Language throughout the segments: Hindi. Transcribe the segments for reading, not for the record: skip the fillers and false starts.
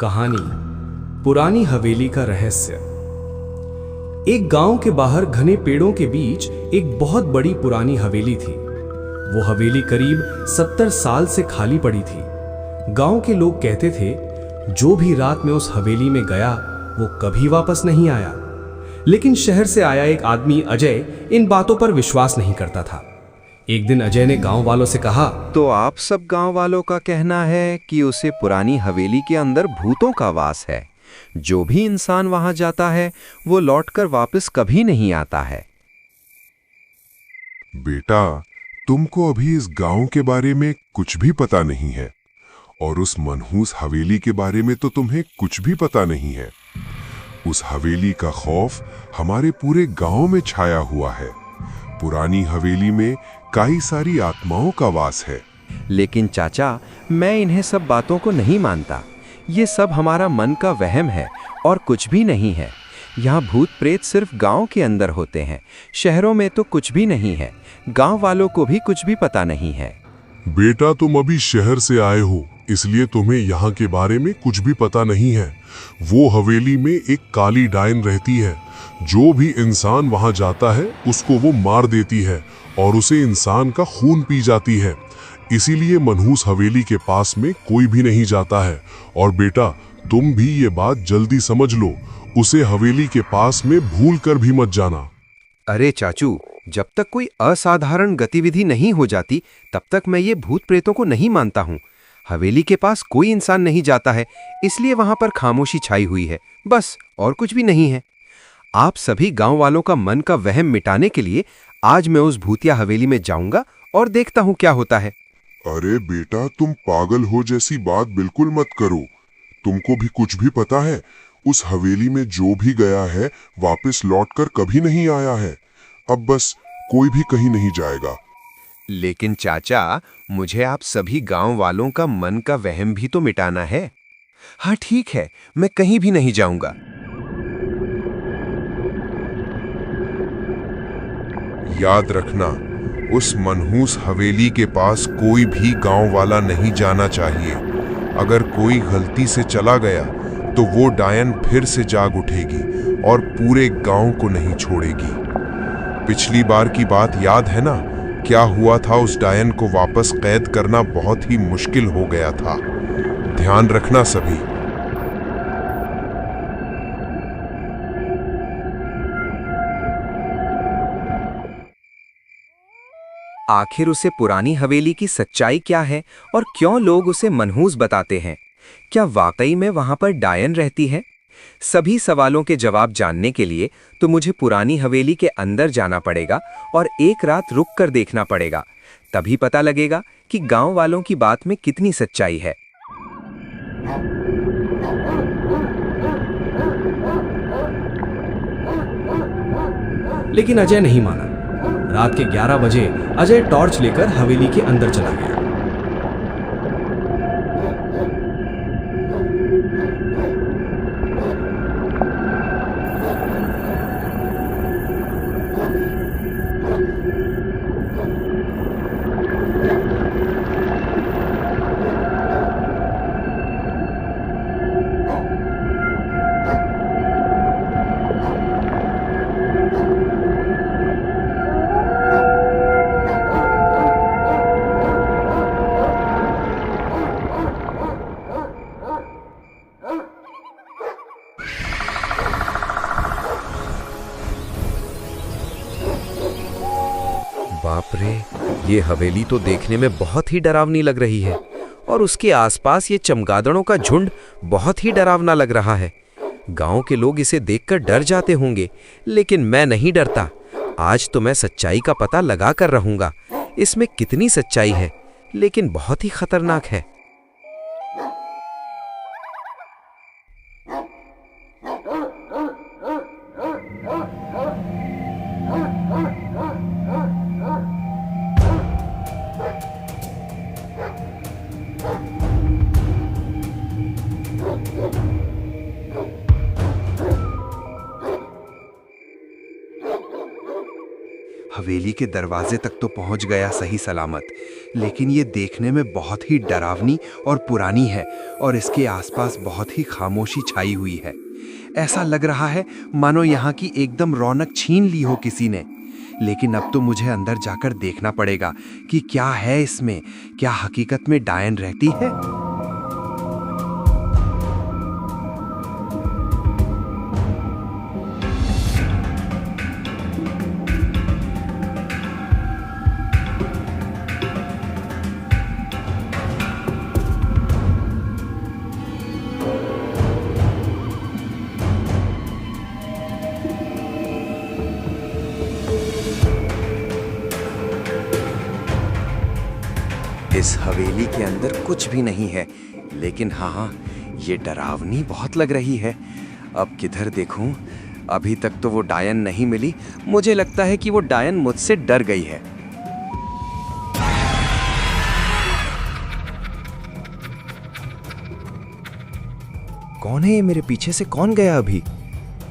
कहानी पुरानी हवेली का रहस्य। एक गांव के बाहर घने पेड़ों के बीच एक बहुत बड़ी पुरानी हवेली थी। वो हवेली करीब 70 साल से खाली पड़ी थी। गांव के लोग कहते थे जो भी रात में उस हवेली में गया वो कभी वापस नहीं आया। लेकिन शहर से आया एक आदमी अजय इन बातों पर विश्वास नहीं करता था। एक दिन अजय ने गांव वालों से कहा, तो आप सब गांव वालों का कहना है कि उसे पुरानी हवेली के अंदर भूतों का वास है। जो भी इंसान वहां जाता है वो लौटकर वापस कभी नहीं आता है। बेटा, तुमको अभी इस गांव के बारे में कुछ भी पता नहीं है और उस मनहूस हवेली के बारे में तो तुम्हें कुछ भी पता नहीं है। उस हवेली का खौफ हमारे पूरे गांव में छाया हुआ है। पुरानी हवेली में कई सारी आत्माओं का वास है। लेकिन चाचा, मैं इन्हें सब बातों को नहीं मानता। ये सब हमारा मन का वहम है और कुछ भी नहीं है। यहाँ भूत प्रेत सिर्फ गांव के अंदर होते हैं। शहरों में तो कुछ भी नहीं है। गांव वालों को भी कुछ भी पता नहीं है। बेटा, तुम अभी शहर से आए हो, इसलिए तुम्हें यहाँ के बारे में कुछ भी पता नहीं है। वो हवेली में एक काली डायन रहती है। जो भी इंसान वहां जाता है उसको वो मार देती है और उसे इंसान का खून पी जाती है। इसीलिए मनहूस हवेली के पास में कोई भी नहीं जाता है। और बेटा, तुम भी ये बात जल्दी समझ लो, उसे हवेली के पास में भूल कर भी मत जाना। अरे चाचू, जब तक कोई असाधारण गतिविधि नहीं हो जाती तब तक मैं ये भूत प्रेतों को नहीं मानता हूँ। हवेली के पास कोई इंसान नहीं जाता है, इसलिए वहां पर खामोशी छाई हुई है, बस, और कुछ भी नहीं है। आप सभी गांव वालों का मन का वहम मिटाने के लिए आज मैं उस भूतिया हवेली में जाऊंगा और देखता हूं क्या होता है। अरे बेटा, तुम पागल हो जैसी बात बिल्कुल मत करो। तुमको भी कुछ भी पता है? उस हवेली में जो भी गया है वापस लौटकर कभी नहीं आया है। अब बस कोई भी कहीं नहीं जाएगा। लेकिन चाचा, मुझे आप सभी गांव वालों का मन का वहम भी तो मिटाना है। हाँ ठीक है, मैं कहीं भी नहीं जाऊंगा। याद रखना, उस मनहूस हवेली के पास कोई भी गांव वाला नहीं जाना चाहिए। अगर कोई गलती से चला गया तो वो डायन फिर से जाग उठेगी और पूरे गांव को नहीं छोड़ेगी। पिछली बार की बात याद है ना? क्या हुआ था? उस डायन को वापस कैद करना बहुत ही मुश्किल हो गया था। ध्यान रखना सभी। आखिर उसे पुरानी हवेली की सच्चाई क्या है और क्यों लोग उसे मनहूस बताते हैं? क्या वाकई में वहां पर डायन रहती है? सभी सवालों के जवाब जानने के लिए तो मुझे पुरानी हवेली के अंदर जाना पड़ेगा और एक रात रुक कर देखना पड़ेगा। तभी पता लगेगा कि गांव वालों की बात में कितनी सच्चाई है। लेकिन अजय नहीं माना। रात के 11 बजे अजय टॉर्च लेकर हवेली के अंदर चला गया। बाप रे, ये हवेली तो देखने में बहुत ही डरावनी लग रही है और उसके आसपास ये चमगादड़ों का झुंड बहुत ही डरावना लग रहा है। गांव के लोग इसे देखकर डर जाते होंगे, लेकिन मैं नहीं डरता। आज तो मैं सच्चाई का पता लगा कर रहूंगा। इसमें कितनी सच्चाई है, लेकिन बहुत ही खतरनाक है। हवेली के दरवाजे तक तो पहुंच गया सही सलामत, लेकिन ये देखने में बहुत ही डरावनी और पुरानी है और इसके आसपास बहुत ही खामोशी छाई हुई है। ऐसा लग रहा है मानो यहाँ की एकदम रौनक छीन ली हो किसी ने। लेकिन अब तो मुझे अंदर जाकर देखना पड़ेगा कि क्या है इसमें, क्या हकीकत में डायन रहती है। इस हवेली के अंदर कुछ भी नहीं है, लेकिन हाँ, ये डरावनी बहुत लग रही है। अब किधर देखूं? अभी तक तो वो डायन नहीं मिली। मुझे लगता है कि वो डायन मुझसे डर गई है। कौन है ये? मेरे पीछे से कौन गया अभी?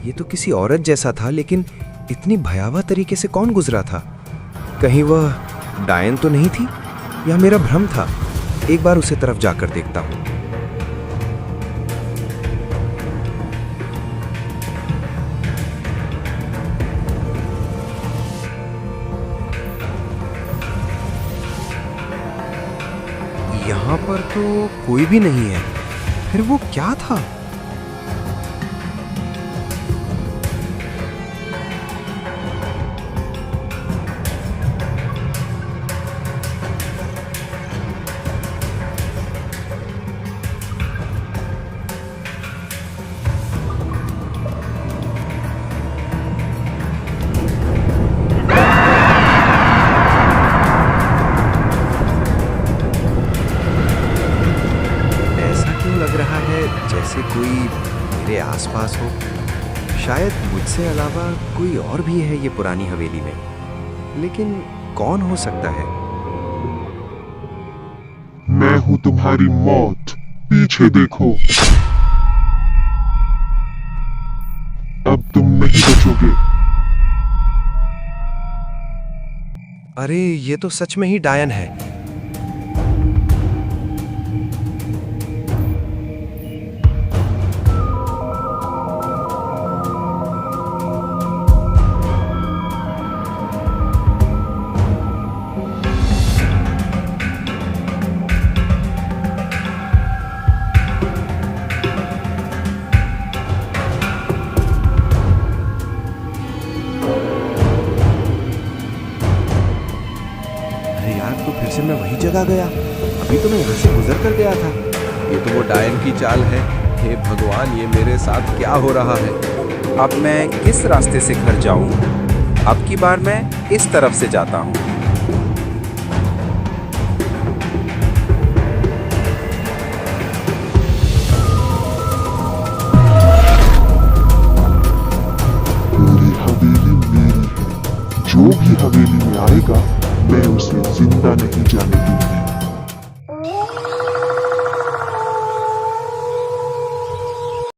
ये तो किसी औरत जैसा था, लेकिन इतनी भयावह तरीके से कौन गुजरा था? कहीं वह डायन तो नहीं थी या मेरा भ्रम था? एक बार उसे तरफ जाकर देखता हूं। यहां पर तो कोई भी नहीं है। फिर वो क्या था? लग रहा है जैसे कोई मेरे आसपास हो। शायद मुझसे अलावा कोई और भी है ये पुरानी हवेली में, लेकिन कौन हो सकता है? मैं हूं तुम्हारी मौत, पीछे देखो। अब तुम नहीं बचोगे। अरे ये तो सच में ही डायन है। तो फिर से मैं वही जगह गया। अभी तो मैं यहाँ से गुजर कर गया था। ये तो वो डायन की चाल है। हे भगवान, ये मेरे साथ क्या हो रहा है? अब मैं किस रास्ते से घर जाऊं? अब की बार मैं इस तरफ से जाता हूं। पूरी हवेली मेरी है। जो भी हवेली में आएगा मैं उसे जिंदा नहीं जाने दूंगी।